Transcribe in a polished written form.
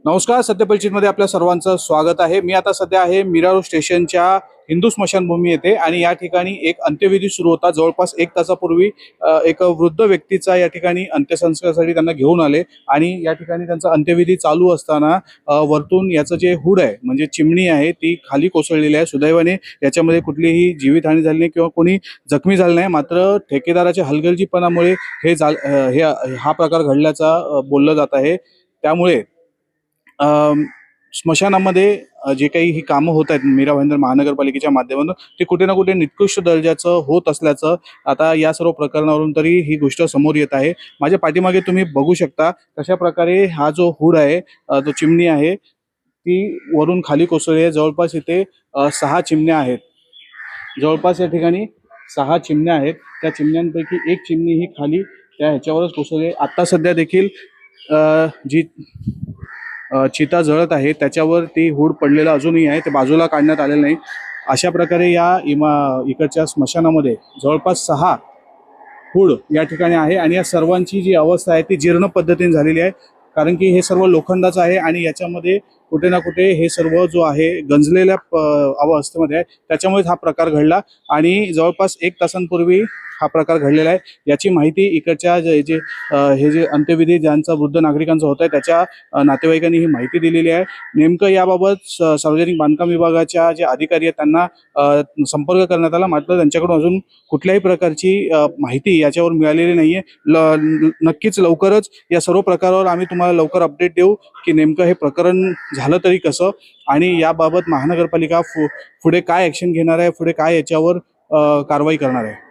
नमस्कार, सत्यपरिचितमध्ये आपल्या सर्वांचं स्वागत आहे। मी आता सध्या आहे मीरा रोड स्टेशनच्या हिंदू स्मशानभूमी येथे आणि या ठिकाणी एक अंत्यविधी सुरू होता। जवळपास 1 तासापूर्वी एक वृद्ध व्यक्तीचा या ठिकाणी अंत्यसंस्कारासाठी त्यांना घेऊन आले आणि या ठिकाणी त्यांचा अंत्यविधी चालू असताना वरतून याचं जे हुड आहे म्हणजे चिमणी आहे ती खाली कोसळलेली आहे। सुदैवाने याच्यामध्ये कुठलीही जीवितहानी झाली नाही किंवा कोणी जखमी झाले नाही, मात्र ठेकेदाराच्या हलगर्जीपणामुळे हा प्रकार घडल्याचा बोललं जात आहे। त्यामुळे स्मशानामध्ये जे काही ही कामं होत आहेत मीरा भाईंदर महानगरपालिकेच्या माध्यमातून ते कुठे ना कुठे निकृष्ट दर्जाचं होत असल्याचं आता या सर्व प्रकरणावरून तरी ही गोष्ट समोर येत आहे। माझ्या पाठीमागे तुम्ही बघू शकता कशा प्रकारे हा जो हुड आहे तो चिमणी आहे ती वरून खाली कोसळली आहे। जवळपास इथे 6 चिमण्या आहेत। जवळपास या ठिकाणी 6 चिमण्या आहेत। त्या चिमण्यांपैकी एक चिमणी ही खाली त्या ह्याच्यावरच कोसळली आहे। आता सध्या देखील जी चिता जळत आहे त्याच्यावर ती हुड पडलेला अजूनही आहे, ते बाजूला काढण्यात आलेलं नाही। अशा प्रकारे या इकडच्या स्मशानामध्ये जवळपास 6 हुड या ठिकाणी आहे आणि या सर्वांची जी अवस्था आहे ती जीर्ण पद्धतीने झालेली आहे, कारण की हे सर्व लोखंडाचं आहे आणि याच्यामध्ये कुठे ना कुठे हे सर्व जो आहे गंजलेल्या अवस्थेमध्ये आहे, त्याच्यामुळेच हा प्रकार घडला आणि जवळपास 1 तासांपूर्वी हा प्रकार घडलेला आहे। याची माहिती इकडच्या हे जे अंत्यविधी ज्यांचा वृद्ध नागरिकांचा होत आहे त्याच्या नातेवाईकांनी ही माहिती दिलेली आहे। नेमकं याबाबत सार्वजनिक बांधकाम विभागाच्या जे अधिकारी आहेत त्यांना संपर्क करण्यात आला, मात्र त्यांच्याकडून अजून कुठल्याही प्रकारची माहिती याच्यावर मिळालेली नाहीये। नक्कीच लवकरच या सर्व प्रकारावर आम्ही तुम्हाला लवकर अपडेट देऊ की नेमकं हे प्रकरण झालं तरी कसं आणि याबाबत महानगरपालिका पुढे काय ॲक्शन घेणार आहे, पुढे काय याच्यावर कारवाई करणार आहे।